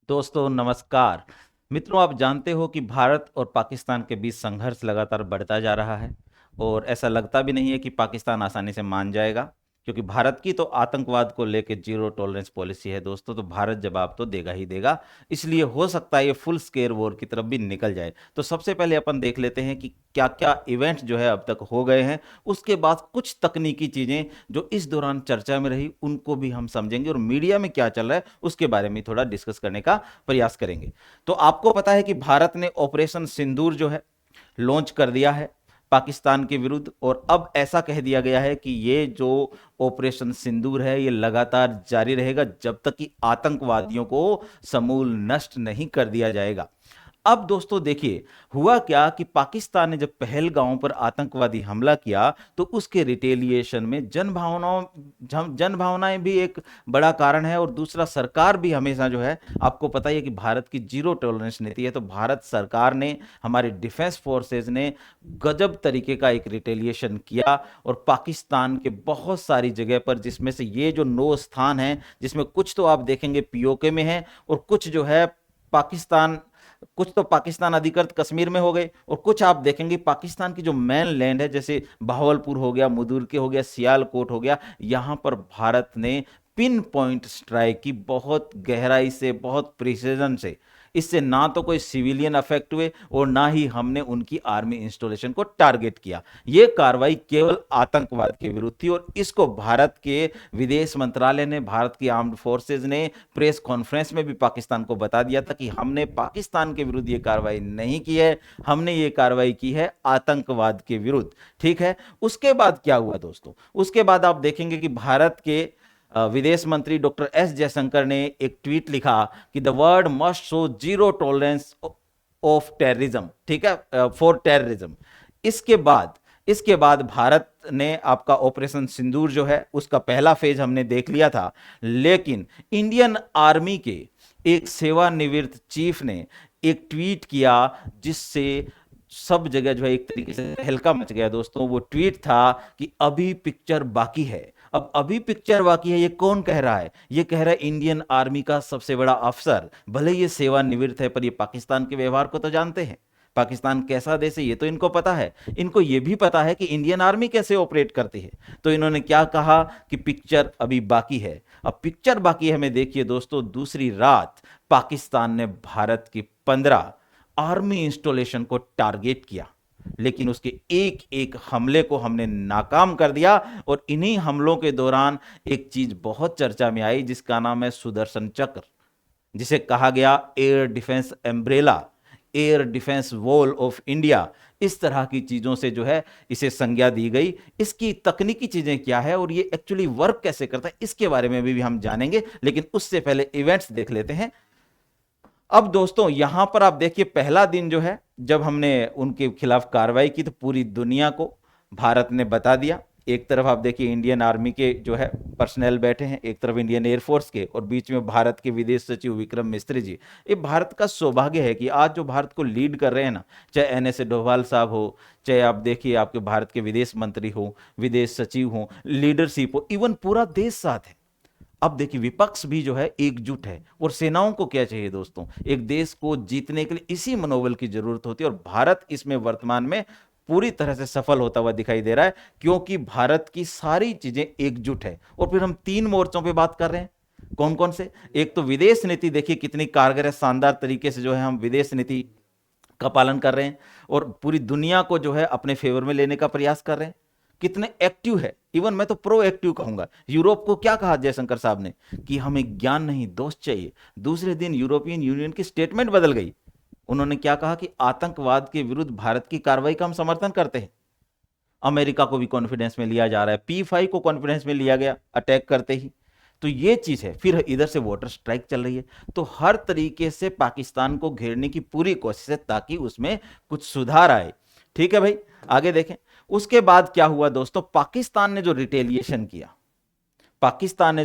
दोस्तों नमस्कार। मित्रों, आप जानते हो कि भारत और पाकिस्तान के बीच संघर्ष लगातार बढ़ता जा रहा है और ऐसा लगता भी नहीं है कि पाकिस्तान आसानी से मान जाएगा, क्योंकि भारत की तो आतंकवाद को लेकर जीरो टॉलरेंस पॉलिसी है दोस्तों। तो भारत जवाब तो देगा ही देगा। इसलिए हो सकता है ये फुल स्केल वॉर की तरफ भी निकल जाए। तो सबसे पहले अपन देख लेते हैं कि क्या क्या इवेंट्स जो है अब तक हो गए हैं। उसके बाद कुछ तकनीकी चीजें जो इस दौरान चर्चा में रही उनको भी हम समझेंगे, और मीडिया में क्या चल रहा है उसके बारे में थोड़ा डिस्कस करने का प्रयास करेंगे। तो आपको पता है कि भारत ने ऑपरेशन सिंदूर जो है लॉन्च कर दिया है पाकिस्तान के विरुद्ध, और अब ऐसा कह दिया गया है कि ये जो ऑपरेशन सिंदूर है ये लगातार जारी रहेगा जब तक कि आतंकवादियों को समूल नष्ट नहीं कर दिया जाएगा। अब दोस्तों देखिए, हुआ क्या कि पाकिस्तान ने जब पहलगांव पर आतंकवादी हमला किया तो उसके रिटेलिएशन में जन भावनाएं भी एक बड़ा कारण है, और दूसरा सरकार भी हमेशा जो है, आपको पता ही है कि भारत की जीरो टॉलरेंस नीति है। तो भारत सरकार ने, हमारे डिफेंस फोर्सेज ने गजब तरीके का एक रिटेलिएशन किया, और पाकिस्तान के बहुत सारी जगह पर, जिसमें से ये जो 9 स्थान हैं, जिसमें कुछ तो आप देखेंगे पीओके में है और कुछ जो है पाकिस्तान, कुछ तो पाकिस्तान अधिकृत कश्मीर में हो गए, और कुछ आप देखेंगे पाकिस्तान की जो मेन लैंड है, जैसे बहावलपुर हो गया, मुदुरके हो गया, सियालकोट हो गया, यहां पर भारत ने पिन पॉइंट स्ट्राइक की, बहुत गहराई से, बहुत प्रिसीजन से। इससे ना तो कोई सिविलियन अफेक्ट हुए और ना ही हमने उनकी आर्मी इंस्टॉलेशन को टारगेट किया। यह कार्रवाई केवल आतंकवाद के विरुद्ध थी, और इसको भारत के विदेश मंत्रालय ने, भारत की आर्म्ड फोर्सेज ने प्रेस कॉन्फ्रेंस में भी पाकिस्तान को बता दिया था कि हमने पाकिस्तान के विरुद्ध यह कार्रवाई नहीं की है, हमने ये कार्रवाई की है आतंकवाद के विरुद्ध। ठीक है। उसके बाद क्या हुआ दोस्तों? उसके बाद आप देखेंगे कि भारत के विदेश मंत्री डॉक्टर एस जयशंकर ने एक ट्वीट लिखा कि the world must show zero tolerance of terrorism, ठीक है, फॉर टेररिज्म। इसके बाद इसके बाद भारत ने आपका ऑपरेशन सिंदूर जो है उसका पहला फेज हमने देख लिया था, लेकिन इंडियन आर्मी के एक सेवानिवृत्त चीफ ने एक ट्वीट किया जिससे सब जगह जो है एक तरीके से हल्का मच गया दोस्तों। वो ट्वीट था कि अभी पिक्चर बाकी है। अब अभी पिक्चर बाकी है, ये कौन कह रहा है? ये कह रहा है इंडियन आर्मी का सबसे बड़ा अफसर। भले ये सेवानिवृत्त है, पर ये पाकिस्तान के व्यवहार को तो जानते हैं। पाकिस्तान कैसा देश है ये तो इनको पता है। इनको ये भी पता है कि इंडियन आर्मी कैसे ऑपरेट करती है। तो इन्होंने क्या कहा कि पिक्चर अभी बाकी है। अब पिक्चर बाकी है में देखिए दोस्तों, दूसरी रात पाकिस्तान ने भारत की 15 आर्मी इंस्टॉलेशन को टारगेट किया, लेकिन उसके एक एक हमले को हमने नाकाम कर दिया। और इन्हीं हमलों के दौरान एक चीज बहुत चर्चा में आई जिसका नाम है सुदर्शन चक्र, जिसे कहा गया air defence umbrella, air defence wall of India. इस तरह की चीजों से जो है इसे संज्ञा दी गई। इसकी तकनीकी चीजें क्या है और ये एक्चुअली वर्क कैसे करता है, इसके बारे में भी हम जानेंगे, लेकिन उससे पहले इवेंट्स देख लेते हैं। अब दोस्तों यहां पर आप देखिए, पहला दिन जो है जब हमने उनके खिलाफ कार्रवाई की तो पूरी दुनिया को भारत ने बता दिया। एक तरफ आप देखिए इंडियन आर्मी के जो है पर्सनल बैठे हैं, एक तरफ इंडियन एयरफोर्स के, और बीच में भारत के विदेश सचिव विक्रम मिस्त्री जी। ये भारत का सौभाग्य है कि आज जो भारत को लीड कर रहे हैं ना, चाहे एनएस डोभाल साहब हो, चाहे आप देखिए आपके भारत के विदेश मंत्री हो, विदेश सचिव हो, लीडरशिप हो, इवन पूरा देश साथ है। अब देखिए विपक्ष भी जो है एकजुट है। और सेनाओं को क्या चाहिए दोस्तों? एक देश को जीतने के लिए इसी मनोबल की जरूरत होती है, और भारत इसमें वर्तमान में पूरी तरह से सफल होता हुआ दिखाई दे रहा है, क्योंकि भारत की सारी चीजें एकजुट है। और फिर हम 3 मोर्चों पे बात कर रहे हैं। कौन कौन से? एक तो विदेश नीति, देखिए कितनी कारगर है, शानदार तरीके से जो है हम विदेश नीति का पालन कर रहे हैं, और पूरी दुनिया को जो है अपने फेवर में लेने का प्रयास कर रहे हैं। कितने एक्टिव है, इवन मैं तो प्रो एक्टिव कहूंगा। यूरोप को क्या कहा जयशंकर साहब ने कि हमें ज्ञान नहीं दोस्त चाहिए। दूसरे दिन यूरोपियन यूनियन की स्टेटमेंट बदल गई। उन्होंने क्या कहा कि आतंकवाद के विरुद्ध भारत की कार्रवाई का हम समर्थन करते हैं। अमेरिका को भी कॉन्फिडेंस में लिया जा रहा है, P5 को कॉन्फिडेंस में लिया गया अटैक करते ही। तो ये चीज है। फिर इधर से वाटर स्ट्राइक चल रही है। तो हर तरीके से पाकिस्तान को घेरने की पूरी कोशिश है ताकि उसमें कुछ सुधार आए। ठीक है भाई, आगे देखें। उसके बाद क्या हुआ दोस्तों? पाकिस्तान ने जो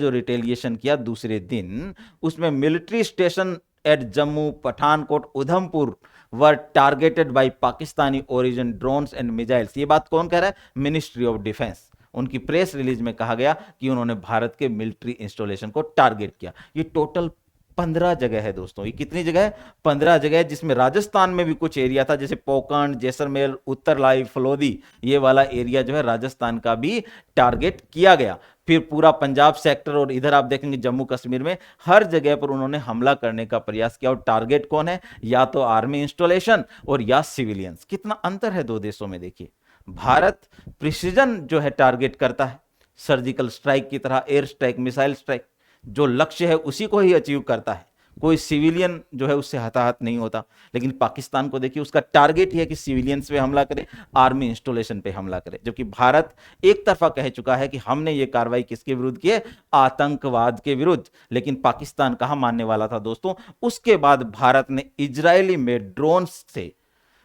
रिटेलिएशन किया दूसरे दिन, उसमें military station at Jammu, Pathankot, Udhampur were targeted by Pakistani origin drones and missiles. ये बात कौन कह रहा है? Ministry of defence. उनकी प्रेस रिलीज में कहा गया कि उन्होंने भारत के मिलिट्री इंस्टॉलेशन को टारगेट किया। ये टोटल 15 जगह है दोस्तों। ये कितनी जगह है? 15 जगह है, जिसमें राजस्थान में भी कुछ एरिया था, जैसे पोखंड, जैसलमेर, उत्तरलाई, फलोदी, ये वाला एरिया जो है राजस्थान का भी टारगेट किया गया। फिर पूरा पंजाब सेक्टर, और इधर आप देखेंगे जम्मू कश्मीर में, हर जगह पर उन्होंने हमला करने का प्रयास किया। और टारगेट कौन है? या तो आर्मी इंस्टॉलेशन और या सिविलियंस। कितना अंतर है दो देशों में, देखिए। भारत प्रिसीजन जो है टारगेट करता है, सर्जिकल स्ट्राइक की तरह, एयर स्ट्राइक, मिसाइल स्ट्राइक, जो लक्ष्य है उसी को ही अचीव करता है, कोई सिविलियन जो है उससे हताहत नहीं होता। लेकिन पाकिस्तान को देखिए, उसका टारगेट ही है कि सिविलियंस पे हमला करे, आर्मी इंस्टॉलेशन पे हमला करे। जबकि भारत एक तरफा कह चुका है कि हमने ये कार्रवाई किसके विरुद्ध की है? आतंकवाद के विरुद्ध। लेकिन पाकिस्तान कहां मानने वाला था दोस्तों? उसके बाद भारत ने इजरायली मेड ड्रोन से,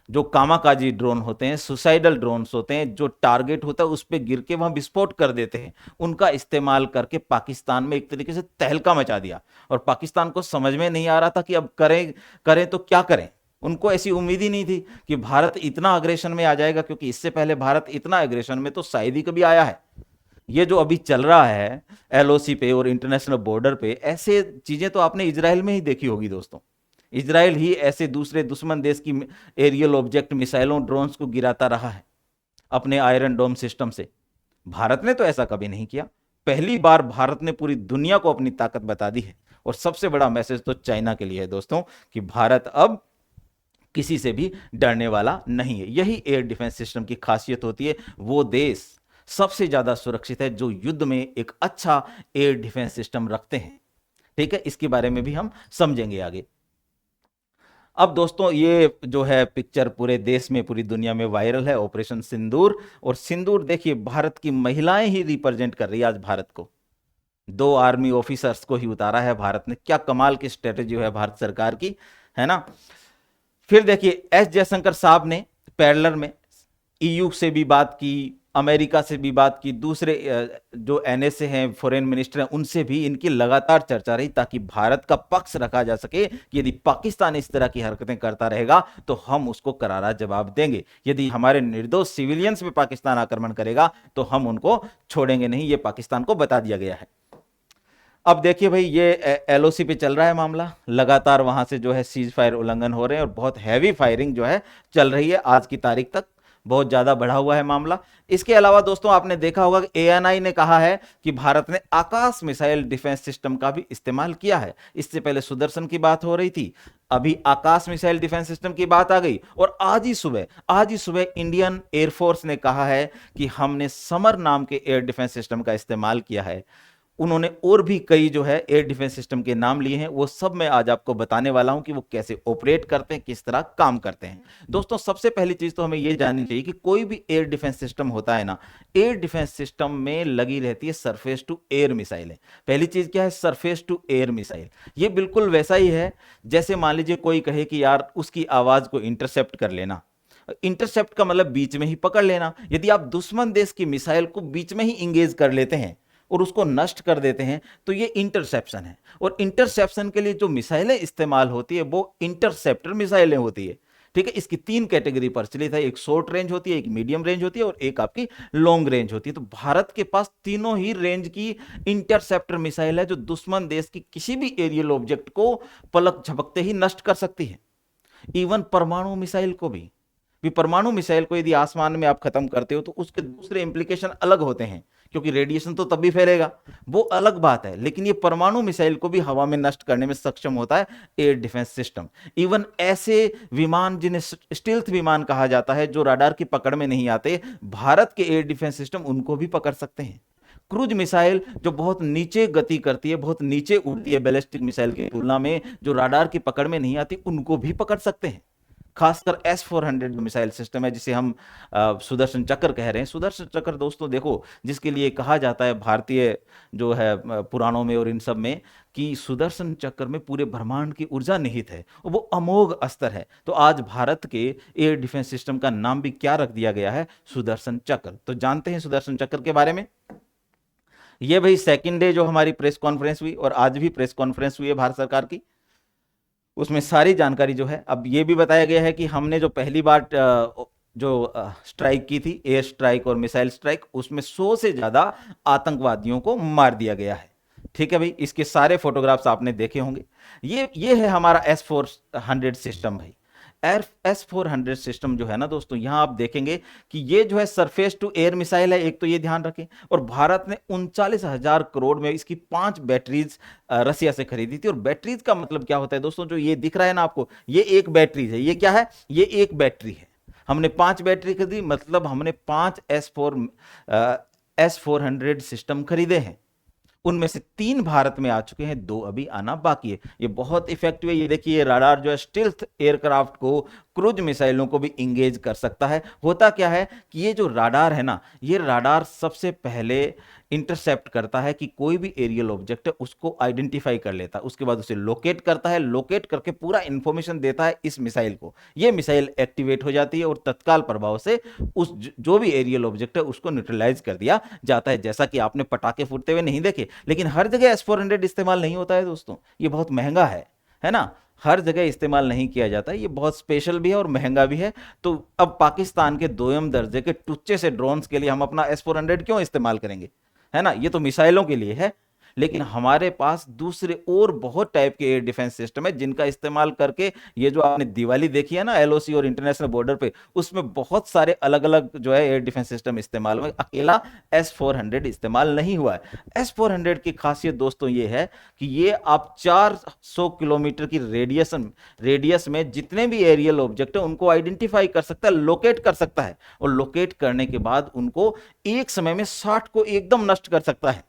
जो कामाकाजी ड्रोन होते हैं, सुसाइडल ड्रोन्स होते हैं, जो टारगेट होता है उस पर गिर के वहां विस्फोट कर देते हैं, उनका इस्तेमाल करके पाकिस्तान में एक तरीके से तहलका मचा दिया। और पाकिस्तान को समझ में नहीं आ रहा था कि अब करें करें तो क्या करें। उनको ऐसी उम्मीद ही नहीं थी कि भारत इतना अग्रेशन में आ जाएगा, क्योंकि इससे पहले भारत इतना अग्रेशन में तो शायद ही कभी आया है। ये जो अभी चल रहा है एलओसी पे और इंटरनेशनल बॉर्डर पे, ऐसे चीजें तो आपने इजराइल में ही देखी होगी दोस्तों। इजराइल ही ऐसे दूसरे दुश्मन देश की एरियल ऑब्जेक्ट, मिसाइलों, ड्रोन्स को गिराता रहा है अपने आयरन डोम सिस्टम से। भारत ने तो ऐसा कभी नहीं किया। पहली बार भारत ने पूरी दुनिया को अपनी ताकत बता दी है। और सबसे बड़ा मैसेज तो चाइना के लिए है दोस्तों, कि भारत अब किसी से भी डरने वाला नहीं है। यही एयर डिफेंस सिस्टम की खासियत होती है। वो देश सबसे ज्यादा सुरक्षित है जो युद्ध में एक अच्छा एयर डिफेंस सिस्टम रखते हैं। ठीक है, इसके बारे में भी हम समझेंगे आगे। अब दोस्तों, ये जो है पिक्चर पूरे देश में, पूरी दुनिया में वायरल है, ऑपरेशन सिंदूर। और सिंदूर देखिए, भारत की महिलाएं ही रिप्रेजेंट कर रही है आज भारत को। 2 आर्मी ऑफिसर्स को ही उतारा है भारत ने। क्या कमाल की स्ट्रेटेजी है भारत सरकार की, है ना। फिर देखिए, एस जयशंकर साहब ने पैरेलल में ईयू से भी बात की, अमेरिका से भी बात की, दूसरे जो एनएसए हैं, फॉरेन मिनिस्टर हैं, उनसे भी इनकी लगातार चर्चा रही, ताकि भारत का पक्ष रखा जा सके कि यदि पाकिस्तान इस तरह की हरकतें करता रहेगा तो हम उसको करारा जवाब देंगे। यदि हमारे निर्दोष सिविलियंस पे पाकिस्तान आक्रमण करेगा तो हम उनको छोड़ेंगे नहीं। ये पाकिस्तान को बता दिया गया है। अब देखिए भाई, ये एलओसी पे चल रहा है मामला, लगातार वहां से जो है सीज फायर उल्लंघन हो रहे हैं और बहुत हैवी फायरिंग जो है चल रही है आज की तारीख तक। बहुत ज्यादा बढ़ा हुआ है मामला। इसके अलावा दोस्तों, आपने देखा होगा कि एएनआई ने कहा है कि भारत ने आकाश मिसाइल डिफेंस सिस्टम का भी इस्तेमाल किया है। इससे पहले सुदर्शन की बात हो रही थी, अभी आकाश मिसाइल डिफेंस सिस्टम की बात आ गई। और आज ही सुबह इंडियन एयरफोर्स ने कहा है कि हमने समर नाम के एयर डिफेंस सिस्टम का इस्तेमाल किया है। उन्होंने और भी कई जो है एयर डिफेंस सिस्टम के नाम लिए हैं, वो सब मैं आज आपको बताने वाला हूं कि वो कैसे ऑपरेट करते हैं, किस तरह काम करते हैं। दोस्तों, सबसे पहली चीज तो हमें ये जाननी चाहिए कि कोई भी एयर डिफेंस सिस्टम होता है ना, एयर डिफेंस सिस्टम में लगी रहती है सरफेस टू एयर मिसाइलें। पहली चीज क्या है? Surface to air missile. ये बिल्कुल वैसा ही है जैसे मान लीजिए कोई कहे कि यार उसकी आवाज को इंटरसेप्ट कर लेना। इंटरसेप्ट का मतलब बीच में ही पकड़ लेना। यदि आप दुश्मन देश की मिसाइल को बीच में ही इंगेज कर लेते हैं और उसको नष्ट कर देते हैं तो ये इंटरसेप्शन है। और इंटरसेप्शन के लिए जो मिसाइलें इस्तेमाल होती है वो इंटरसेप्टर मिसाइलें होती है। ठीक है, इसकी 3 कैटेगरी प्रचलित है, एक शॉर्ट रेंज होती है, एक मीडियम रेंज होती है और एक आपकी लॉन्ग रेंज होती है। तो भारत के पास तीनों ही रेंज की इंटरसेप्टर मिसाइल है जो दुश्मन देश की किसी भी एरियल ऑब्जेक्ट को पलक झपकते ही नष्ट कर सकती है। इवन परमाणु मिसाइल को भी परमाणु मिसाइल को यदि आसमान में आप खत्म करते हो तो उसके दूसरे इंप्लीकेशन अलग होते हैं, क्योंकि रेडिएशन तो तभी फैलेगा, वो अलग बात है। लेकिन ये परमाणु मिसाइल को भी हवा में नष्ट करने में सक्षम होता है एयर डिफेंस सिस्टम। इवन ऐसे विमान जिन्हें स्टील्थ विमान कहा जाता है, जो राडार की पकड़ में नहीं आते, भारत के एयर डिफेंस सिस्टम उनको भी पकड़ सकते हैं। क्रूज मिसाइल जो बहुत नीचे गति करती है, बहुत नीचे उड़ती है बैलिस्टिक मिसाइल की तुलना में, जो राडार की पकड़ में नहीं आती, उनको भी पकड़ सकते हैं। खासकर S-400 जो मिसाइल सिस्टम है, जिसे हम सुदर्शन चक्र कह रहे हैं। सुदर्शन चक्र दोस्तों देखो, जिसके लिए कहा जाता है भारतीय जो है पुराणों में और इन सब में कि सुदर्शन चक्र में पूरे ब्रह्मांड की ऊर्जा निहित है, वो अमोघ अस्त्र है। तो आज भारत के एयर डिफेंस सिस्टम का नाम भी क्या रख दिया गया है? सुदर्शन चक्र। तो जानते हैं सुदर्शन चक्र के बारे में। ये भाई सेकंड डे जो हमारी प्रेस कॉन्फ्रेंस हुई, और आज भी प्रेस कॉन्फ्रेंस हुई है भारत सरकार की, उसमें सारी जानकारी जो है, अब ये भी बताया गया है कि हमने जो पहली बार जो स्ट्राइक की थी, एयर स्ट्राइक और मिसाइल स्ट्राइक, उसमें 100 से ज्यादा आतंकवादियों को मार दिया गया है। ठीक है भाई, इसके सारे फोटोग्राफ्स आपने देखे होंगे। ये है हमारा S-400 सिस्टम भाई। S-400 सिस्टम जो है ना दोस्तों, यहां आप देखेंगे कि ये जो है सरफेस टू एयर मिसाइल है, एक तो ये ध्यान रखें। और भारत ने 39,000 करोड़ में इसकी 5 बैटरीज रसिया से खरीदी थी। और बैटरीज का मतलब क्या होता है दोस्तों, जो ये दिख रहा है ना आपको, ये एक बैटरीज है। ये क्या है, ये एक बैटरी है। हमने 5 बैटरी खरीदी, मतलब हमने 5 S-400 सिस्टम खरीदे हैं। उनमें से 3 भारत में आ चुके हैं, 2 अभी आना बाकी है। ये बहुत इफेक्टिव है। ये देखिए, ये राडार जो है स्टिल्थ एयरक्राफ्ट को, क्रूज मिसाइलों को भी इंगेज कर सकता है। होता क्या है कि ये जो राडार है ना, ये राडार सबसे पहले इंटरसेप्ट करता है कि कोई भी एरियल ऑब्जेक्ट है उसको आइडेंटिफाई कर लेता है, उसके बाद उसे लोकेट करता है, लोकेट करके पूरा इंफॉर्मेशन देता है इस मिसाइल को। ये मिसाइल एक्टिवेट हो जाती है और तत्काल प्रभाव से उस जो भी एरियल ऑब्जेक्ट है उसको न्यूट्रलाइज कर दिया जाता है। जैसा कि आपने पटाखे फूटते हुए नहीं देखे, लेकिन हर जगह S-400 इस्तेमाल नहीं होता है दोस्तों, ये बहुत महंगा है ना, हर जगह इस्तेमाल नहीं किया जाता है, ये बहुत स्पेशल भी है और महंगा भी है। तो अब पाकिस्तान के दोयम दर्जे के टुच्चे से ड्रोन्स के लिए हम अपना S-400 क्यों इस्तेमाल करेंगे, है ना, ये तो मिसाइलों के लिए है। लेकिन हमारे पास दूसरे और बहुत टाइप के एयर डिफेंस सिस्टम है जिनका इस्तेमाल करके, ये जो आपने दिवाली देखी है ना LOC और इंटरनेशनल बॉर्डर पे, उसमें बहुत सारे अलग अलग जो है एयर डिफेंस सिस्टम इस्तेमाल हुए, अकेला S-400 इस्तेमाल नहीं हुआ है। S-400 की खासियत दोस्तों ये है कि ये आप 400 किलोमीटर की रेडियस में जितने भी एरियल ऑब्जेक्ट है उनको आइडेंटिफाई कर सकता है, लोकेट कर सकता है। और लोकेट करने के बाद उनको एक समय में 60 को एकदम नष्ट कर सकता है।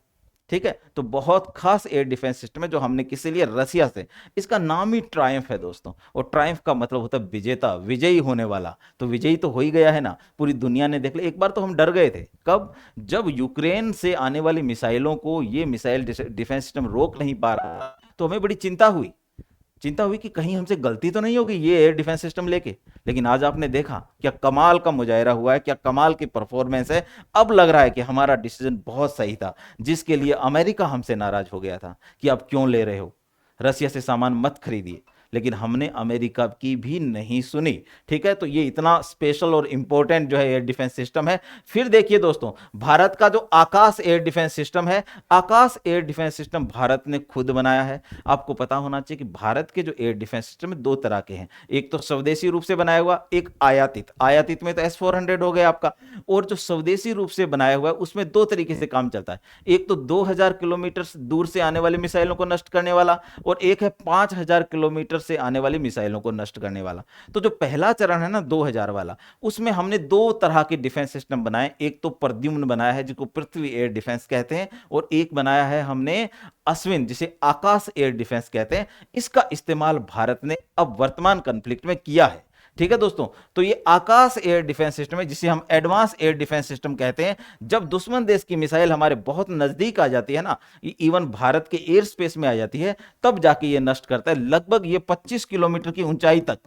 ठीक है, तो बहुत खास एयर डिफेंस सिस्टम है जो हमने किसी लिए रसिया से, इसका नाम ही ट्रायम्फ है दोस्तों। और ट्रायम्फ का मतलब होता है विजेता, विजयी होने वाला। तो विजयी तो हो ही गया है ना, पूरी दुनिया ने देख लिया। एक बार तो हम डर गए थे, कब, जब यूक्रेन से आने वाली मिसाइलों को ये मिसाइल डिफेंस सिस्टम रोक नहीं पा रहा, तो हमें बड़ी चिंता हुई कि कहीं हमसे गलती तो नहीं होगी ये एयर डिफेंस सिस्टम लेके। लेकिन आज आपने देखा क्या कमाल का मुजाहिरा हुआ है, क्या कमाल की परफॉर्मेंस है। अब लग रहा है कि हमारा डिसीजन बहुत सही था, जिसके लिए अमेरिका हमसे नाराज हो गया था कि आप क्यों ले रहे हो, रसिया से सामान मत खरीदिए। लेकिन हमने अमेरिका की भी नहीं सुनी। ठीक है, तो ये इतना स्पेशल और इंपॉर्टेंट जो है एयर डिफेंस सिस्टम है। फिर देखिए दोस्तों, भारत का जो आकाश एयर डिफेंस सिस्टम है, आकाश एयर डिफेंस सिस्टम भारत ने खुद बनाया है। आपको पता होना चाहिए कि भारत के जो एयर डिफेंस सिस्टम है 2 तरह के हैं, एक तो स्वदेशी रूप से बनाया हुआ, एक आयातित में तो S-400 हो गया आपका। और जो स्वदेशी रूप से बनाया हुआ है उसमें 2 तरीके से काम चलता है, एक तो 2000 किलोमीटर दूर से आने वाली मिसाइलों को नष्ट करने वाला, और एक है 5000 किलोमीटर से आने वाली मिसाइलों को नष्ट करने वाला। तो जो पहला चरण है ना 2000 वाला, उसमें हमने 2 तरह के डिफेंस सिस्टम बनाए, एक तो प्रद्युम्न बनाया है जिसको पृथ्वी एयर डिफेंस कहते हैं, और एक बनाया है हमने अश्विन जिसे आकाश एयर डिफेंस कहते हैं। इसका इस्तेमाल भारत ने अब वर्तमान कॉन्फ्लिक्ट में किया है। ठीक है दोस्तों, तो ये आकाश एयर डिफेंस सिस्टम है जिसे हम एडवांस एयर डिफेंस सिस्टम कहते हैं। जब दुश्मन देश की मिसाइल हमारे बहुत नजदीक आ जाती है ना, इवन भारत के एयर स्पेस में आ जाती है, तब जाके ये नष्ट करता है। लगभग ये 25 किलोमीटर की ऊंचाई तक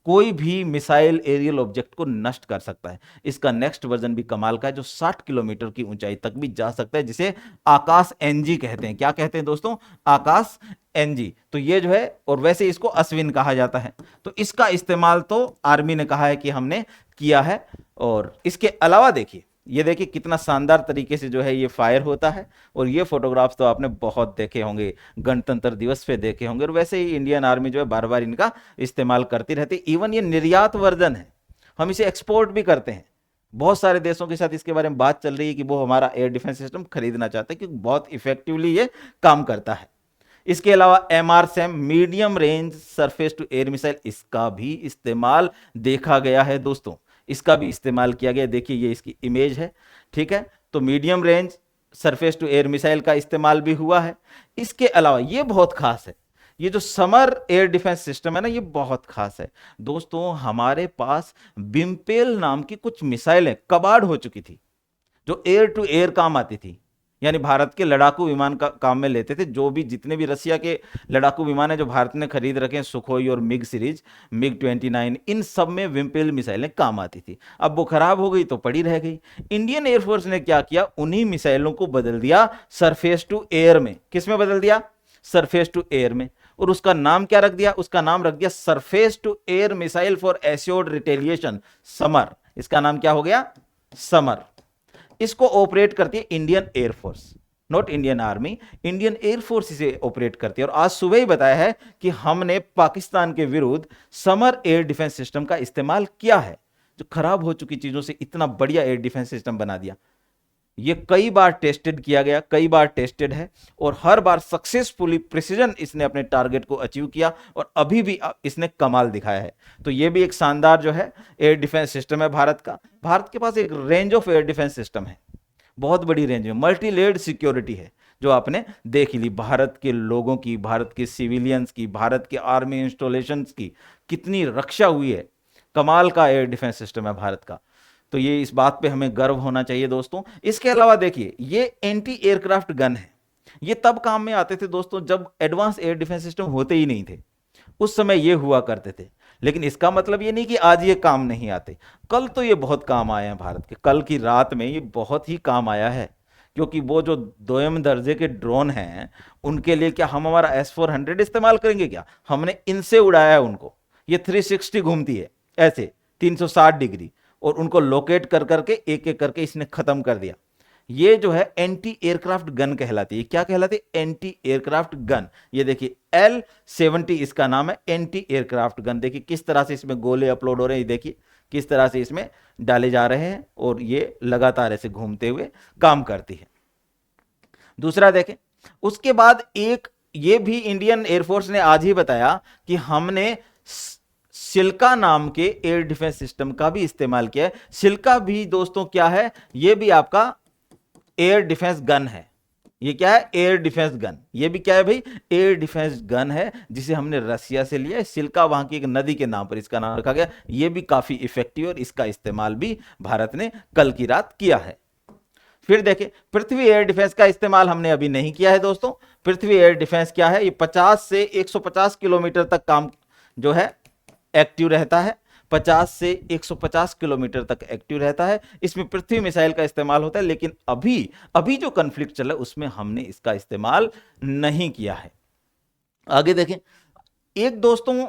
कोई भी मिसाइल एरियल ऑब्जेक्ट को नष्ट कर सकता है। इसका नेक्स्ट वर्जन भी कमाल का है जो 60 किलोमीटर की ऊंचाई तक भी जा सकता है, जिसे आकाश NG कहते हैं। क्या कहते हैं दोस्तों, आकाश NG। तो ये जो है, और वैसे इसको अश्विन कहा जाता है। तो इसका इस्तेमाल तो आर्मी ने कहा है कि हमने किया है। और इसके अलावा देखिए, ये देखिए कितना शानदार तरीके से जो है ये फायर होता है। और ये फोटोग्राफ्स तो आपने बहुत देखे होंगे, गणतंत्र दिवस पे देखे होंगे। और वैसे ही इंडियन आर्मी जो है बार बार इनका इस्तेमाल करती रहती है। इवन ये निर्यात वर्जन है, हम इसे एक्सपोर्ट भी करते हैं। बहुत सारे देशों के साथ इसके बारे में बात चल रही है कि वो हमारा एयर डिफेंस सिस्टम खरीदना चाहते हैं, क्योंकि बहुत इफेक्टिवली ये काम करता है। इसके अलावा MRSAM medium range surface to air missile, इसका भी इस्तेमाल देखा गया है दोस्तों, इसका भी इस्तेमाल किया गया। देखिए ये इसकी इमेज है। ठीक है, तो medium range surface to air missile का इस्तेमाल भी हुआ है। इसके अलावा ये बहुत खास है, ये जो समर एयर डिफेंस सिस्टम है ना, ये बहुत खास है दोस्तों। हमारे पास बिम्पेल नाम की कुछ मिसाइलें कबाड़ हो चुकी थी, जो एयर टू एयर काम आती थी, यानी भारत के लड़ाकू विमान का काम में लेते थे। जो भी जितने भी रसिया के लड़ाकू विमान है जो भारत ने खरीद रखे हैं, सुखोई और मिग सीरीज, MiG-29, इन सब में विम्पेल मिसाइलें काम आती थी। अब वो खराब हो गई तो पड़ी रह गई। इंडियन एयरफोर्स ने क्या किया, उन्हीं मिसाइलों को बदल दिया सरफेस टू एयर में। किस में बदल दिया, सरफेस टू एयर में। और उसका नाम क्या रख दिया, उसका नाम रख दिया surface to air missile for assured retaliation, Samar. इसका नाम क्या हो गया, समर। इसको ऑपरेट करती है Indian air force. Not Indian army, Indian air force इसे ऑपरेट करती है। और आज सुबह ही बताया है कि हमने पाकिस्तान के विरुद्ध समर एयर डिफेंस सिस्टम का इस्तेमाल किया है, जो खराब हो चुकी चीजों से इतना बढ़िया एयर डिफेंस सिस्टम बना दिया। ये कई बार टेस्टेड किया गया, कई बार टेस्टेड है, और हर बार सक्सेसफुली प्रिसीजन इसने अपने टारगेट को अचीव किया, और अभी भी इसने कमाल दिखाया है। तो ये भी एक शानदार जो है एयर डिफेंस सिस्टम है भारत का। भारत के पास एक range of air defence system है, बहुत बड़ी रेंज में, मल्टी लेयर्ड सिक्योरिटी है, जो आपने देख ली। भारत के लोगों की, भारत के सिविलियंस की, भारत के आर्मी इंस्टॉलेशंस की कितनी रक्षा हुई है। कमाल का एयर डिफेंस सिस्टम है भारत का। तो ये इस बात पे हमें गर्व होना चाहिए दोस्तों। इसके अलावा देखिए, ये एंटी एयरक्राफ्ट गन है। ये तब काम में आते थे दोस्तों जब एडवांस एयर डिफेंस सिस्टम होते ही नहीं थे, उस समय ये हुआ करते थे। लेकिन इसका मतलब ये नहीं कि आज ये काम नहीं आते। कल तो ये बहुत काम आए हैं भारत के, कल की रात में ये बहुत ही काम आया है, क्योंकि वो जो दोयम दर्जे के ड्रोन हैं, उनके लिए क्या हम हमारा S-400 इस्तेमाल करेंगे? क्या हमने इनसे उड़ाया है उनको। ये 360 घूमती है ऐसे 360 डिग्री, और उनको लोकेट कर करके एक एक करके इसने खत्म कर दिया। ये जो है एंटी एयरक्राफ्ट गन कहलाती है। क्या कहलाती है? Anti aircraft gun. ये देखिए L-70 इसका नाम है, एंटी एयरक्राफ्ट गन। देखिए किस तरह से इसमें गोले अपलोड हो रहे हैं, देखिए किस तरह से इसमें डाले जा रहे हैं, और ये लगातार ऐसे घूमते हुए काम करती है। दूसरा देखें, उसके बाद एक ये भी इंडियन एयरफोर्स ने आज ही बताया कि हमने सिल्का नाम के एयर डिफेंस सिस्टम का भी इस्तेमाल किया है। सिल्का भी दोस्तों क्या है? ये भी आपका एयर डिफेंस गन है। ये क्या है? Air defence gun. ये भी क्या है भाई? एयर डिफेंस गन है, जिसे हमने रसिया से लिया है। सिल्का वहां की एक नदी के नाम पर इसका नाम रखा गया। ये भी काफी इफेक्टिव, और इसका इस्तेमाल भी भारत ने कल की रात किया है। फिर देखें, पृथ्वी एयर डिफेंस का इस्तेमाल हमने अभी नहीं किया है दोस्तों। पृथ्वी एयर डिफेंस क्या है? ये 50 से 150 किलोमीटर तक काम जो है एक्टिव रहता है। 50 से 150 किलोमीटर तक एक्टिव रहता है। इसमें पृथ्वी मिसाइल का इस्तेमाल होता है, लेकिन अभी जो कॉन्फ्लिक्ट चल रहा है उसमें हमने इसका इस्तेमाल नहीं किया है। आगे देखें, एक दोस्तों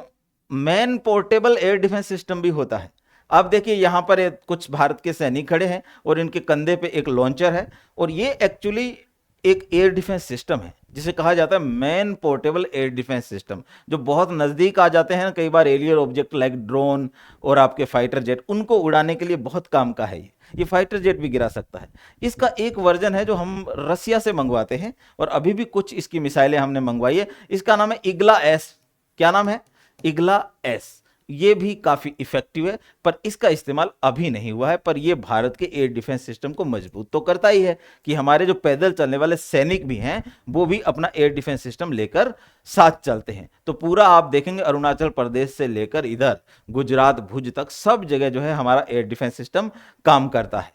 man portable air defence system भी होता है। अब देखिए यहां पर कुछ भारत के सैनिक खड़े हैं, और इनके कंधे पे एक लॉन्चर है, और ये एक्चुअली एक एयर डिफेंस सिस्टम है, जिसे कहा जाता है man portable air defence system. जो बहुत नजदीक आ जाते हैं कई बार एलियर ऑब्जेक्ट लाइक ड्रोन और आपके फाइटर जेट, उनको उड़ाने के लिए बहुत काम का है। ये फाइटर जेट भी गिरा सकता है। इसका एक वर्जन है जो हम रसिया से मंगवाते हैं, और अभी भी कुछ इसकी मिसाइलें हमने मंगवाई है। इसका नाम है इग्ला एस। क्या नाम है? Igla S. ये भी काफी इफेक्टिव है, पर इसका इस्तेमाल अभी नहीं हुआ है। पर यह भारत के एयर डिफेंस सिस्टम को मजबूत तो करता ही है, कि हमारे जो पैदल चलने वाले सैनिक भी हैं, वो भी अपना एयर डिफेंस सिस्टम लेकर साथ चलते हैं। तो पूरा आप देखेंगे अरुणाचल प्रदेश से लेकर इधर गुजरात भुज तक सब जगह जो है हमारा एयर डिफेंस सिस्टम काम करता है।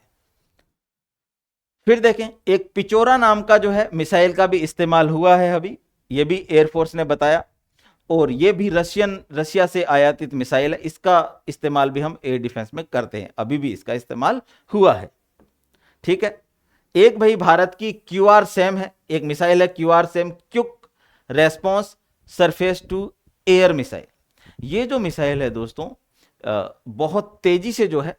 फिर देखें, एक पिचोरा नाम का जो है मिसाइल का भी इस्तेमाल हुआ है अभी, यह भी एयरफोर्स ने बताया, और ये भी रशिया से आयातित मिसाइल है। इसका इस्तेमाल भी हम एयर डिफेंस में करते हैं, अभी भी इसका इस्तेमाल हुआ है। ठीक है। एक भाई भारत की QRSAM है, एक मिसाइल है QRSAM, quick response surface to air missile. ये जो मिसाइल है दोस्तों बहुत तेजी से जो है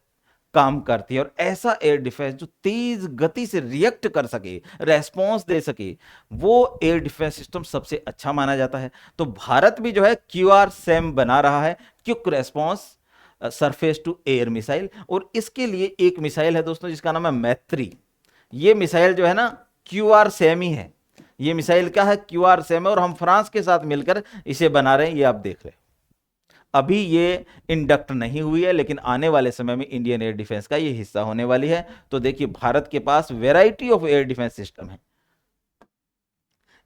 काम करती है, और ऐसा एयर डिफेंस जो तेज गति से रिएक्ट कर सके, रेस्पॉन्स दे सके, वो एयर डिफेंस सिस्टम सबसे अच्छा माना जाता है। तो भारत भी जो है QRSAM बना रहा है, quick response surface to air missile. और इसके लिए एक मिसाइल है दोस्तों जिसका नाम है मैत्री। ये मिसाइल जो है ना QRSAM ही है। ये मिसाइल क्या है? QRSAM है, और हम फ्रांस के साथ मिलकर इसे बना रहे हैं। ये आप देख रहे हैं, अभी ये इंडक्ट नहीं हुई है, लेकिन आने वाले समय में इंडियन एयर डिफेंस का ये हिस्सा होने वाली है। तो देखिए भारत के पास variety of air defence system है।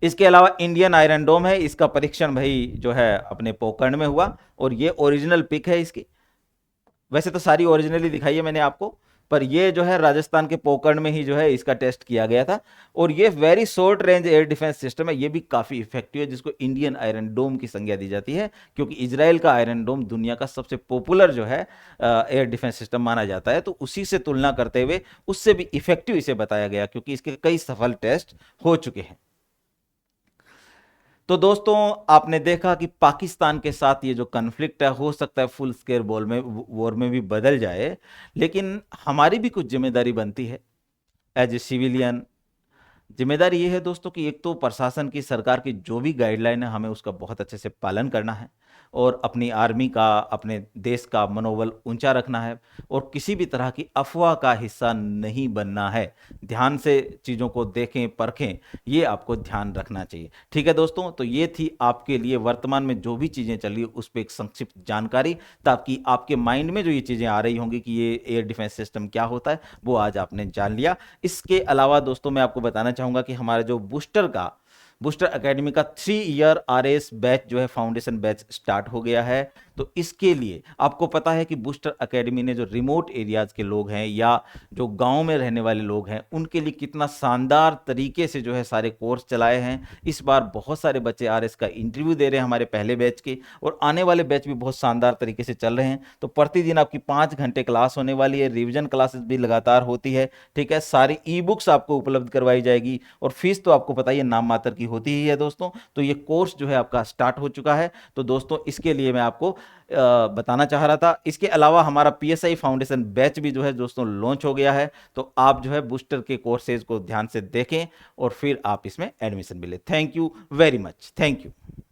इसके अलावा इंडियन आयरन डोम है, इसका परीक्षण भाई जो है अपने पोखरण में हुआ, और ये ओरिजिनल पिक है इसकी। वैसे तो सारी ओरिजिनली दिखाई है मैंने आपको, पर ये जो है राजस्थान के पोखरण में ही जो है इसका टेस्ट किया गया था। और ये very short range air defence system है, ये भी काफी इफेक्टिव है, जिसको इंडियन आयरन डोम की संज्ञा दी जाती है, क्योंकि इजराइल का आयरन डोम दुनिया का सबसे पॉपुलर जो है एयर डिफेंस सिस्टम माना जाता है। तो उसी से तुलना करते हुए उससे भी इफेक्टिव इसे बताया गया, क्योंकि इसके कई सफल टेस्ट हो चुके हैं। तो दोस्तों आपने देखा कि पाकिस्तान के साथ ये जो कन्फ्लिक्ट है, हो सकता है फुल स्केल वॉर में भी बदल जाए, लेकिन हमारी भी कुछ जिम्मेदारी बनती है एज ए सिविलियन, जिम्मेदारी ये है दोस्तों कि एक तो प्रशासन की, सरकार की जो भी गाइडलाइन है, हमें उसका बहुत अच्छे से पालन करना है और अपनी आर्मी का, अपने देश का मनोबल ऊंचा रखना है और किसी भी तरह की अफवाह का हिस्सा नहीं बनना है। ध्यान से चीज़ों को देखें, परखें, ये आपको ध्यान रखना चाहिए। ठीक है दोस्तों, तो ये थी आपके लिए वर्तमान में जो भी चीज़ें चल रही है उस पर एक संक्षिप्त जानकारी, ताकि आपके माइंड में जो ये चीज़ें आ रही होंगी कि ये एयर डिफेंस सिस्टम क्या होता है, वो आज आपने जान लिया। इसके अलावा दोस्तों मैं आपको बताना चाहूंगा कि हमारा जो बूस्टर एकेडमी का 3 ईयर आरएस बैच जो है, फाउंडेशन बैच स्टार्ट हो गया है। तो इसके लिए आपको पता है कि बूस्टर एकेडमी ने जो रिमोट एरियाज के लोग हैं या जो गांव में रहने वाले लोग हैं, उनके लिए कितना शानदार तरीके से जो है सारे कोर्स चलाए हैं। इस बार बहुत सारे बच्चे आरएस का इंटरव्यू दे रहे हैं हमारे पहले बैच के, और आने वाले बैच भी बहुत शानदार तरीके से चल रहे हैं। तो प्रतिदिन आपकी 5 घंटे क्लास होने वाली है, रिविजन क्लासेस भी लगातार होती है। ठीक है, सारी ई बुक्स आपको उपलब्ध करवाई जाएगी और फीस तो आपको पता ही है, नाम मात्र की होती ही है दोस्तों। तो ये कोर्स जो है आपका स्टार्ट हो चुका है। तो दोस्तों इसके लिए मैं आपको बताना चाह रहा था। इसके अलावा हमारा पीएसआई फाउंडेशन बैच भी जो है दोस्तों लॉन्च हो गया है। तो आप जो है बूस्टर के कोर्सेज को ध्यान से देखें और फिर आप इसमें एडमिशन भी लें। Thank you very much, thank you.